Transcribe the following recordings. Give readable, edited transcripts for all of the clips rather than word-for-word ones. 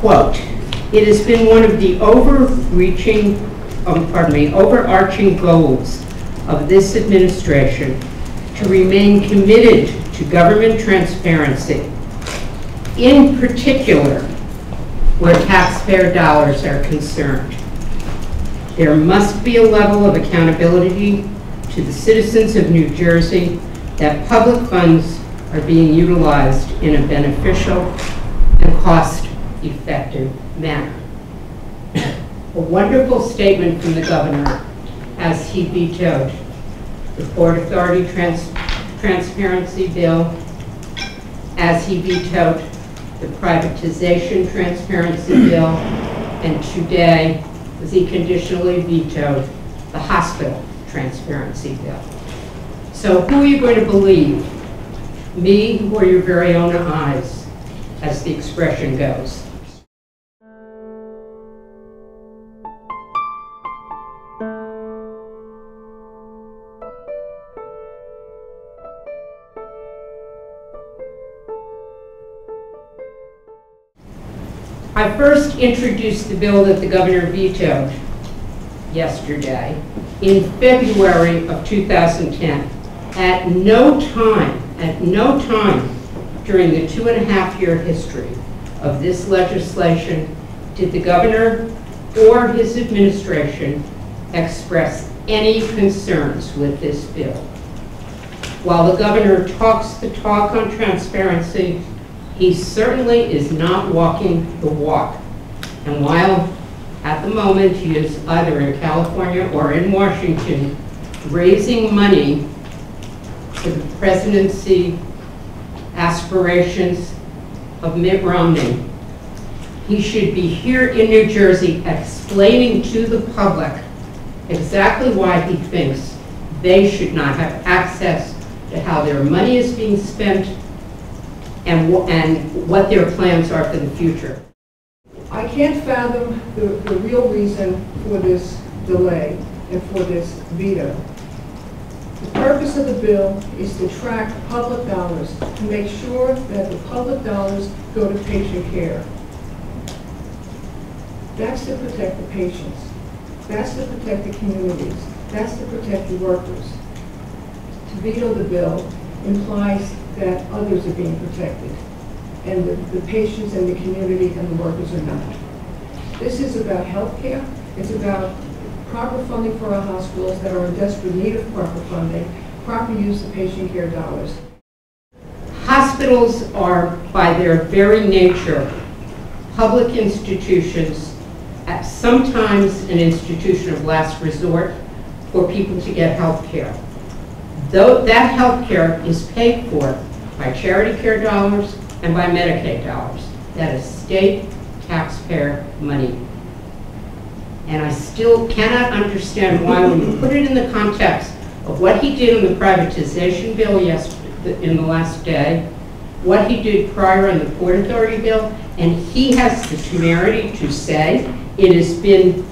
quote, "It has been one of the overarching goals of this administration to remain committed to government transparency, in particular where taxpayer dollars are concerned. There must be a level of accountability to the citizens of New Jersey that public funds are being utilized in a beneficial and cost-effective manner." A wonderful statement from the governor as he vetoed the Port Authority Transparency Bill, as he vetoed the Privatization Transparency Bill, and today, as he conditionally vetoed the Hospital Transparency Bill. So who are you going to believe? Me or your very own eyes, as the expression goes? I first introduced the bill that the governor vetoed yesterday in February of 2010. At no time during the 2.5-year history of this legislation did the governor or his administration express any concerns with this bill. While the governor talks the talk on transparency, he certainly is not walking the walk. And while at the moment he is either in California or in Washington raising money for the presidency aspirations of Mitt Romney, he should be here in New Jersey explaining to the public exactly why he thinks they should not have access to how their money is being spent and what their plans are for the future. I can't fathom the real reason for this delay and for this veto. The purpose of the bill is to track public dollars, to make sure that the public dollars go to patient care. That's to protect the patients. That's to protect the communities. That's to protect the workers. To veto the bill implies that others are being protected, and the patients and the community and the workers are not. This is about health care. It's about proper funding for our hospitals that are in desperate need of proper funding, proper use of patient care dollars. Hospitals are, by their very nature, public institutions, sometimes an institution of last resort for people to get health care. Though that health care is paid for by charity care dollars and by Medicaid dollars. That is state taxpayer money. And I still cannot understand why, when you put it in the context of what he did in the privatization bill in the last day, what he did prior in the Port Authority bill, and he has the temerity to say it has been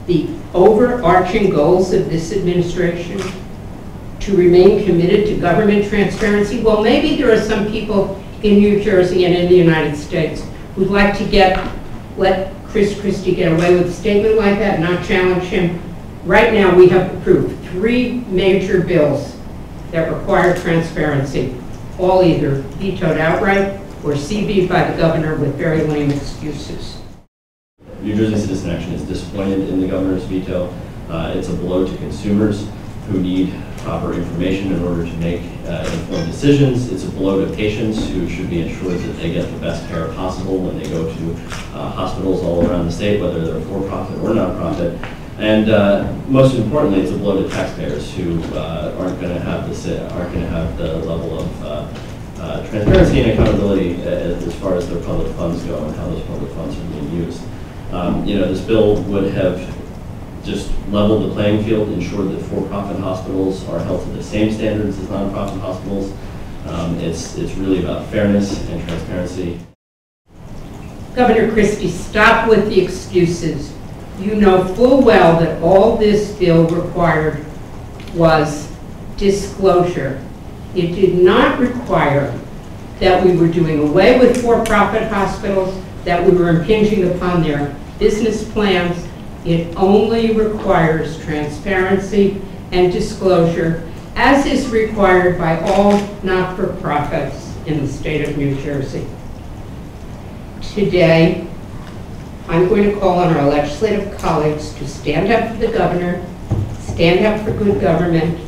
the overarching goals of this administration to remain committed to government transparency. Well, maybe there are some people in New Jersey and in the United States who'd like to let Chris Christie get away with a statement like that and not challenge him. Right now, we have approved 3 major bills that require transparency, all either vetoed outright or CV'd by the governor with very lame excuses. New Jersey Citizen Action is disappointed in the governor's veto. It's a blow to consumers who need proper information in order to make informed decisions. It's a blow to patients who should be ensured that they get the best care possible when they go to hospitals all around the state, whether they're for-profit or non-profit. And most importantly, it's a blow to taxpayers who aren't going to have the level of transparency and accountability as far as their public funds go and how those public funds are being used. This bill would have just leveled the playing field, ensured that for-profit hospitals are held to the same standards as non-profit hospitals. It's really about fairness and transparency. Governor Christie, stop with the excuses. You know full well that all this bill required was disclosure. It did not require that we were doing away with for-profit hospitals, that we were impinging upon their business plans. It only requires transparency and disclosure, as is required by all not-for-profits in the state of New Jersey. Today, I'm going to call on our legislative colleagues to stand up for the governor, stand up for good government.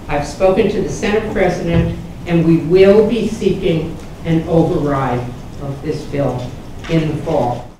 I've spoken to the Senate President, and we will be seeking an override of this bill in the fall.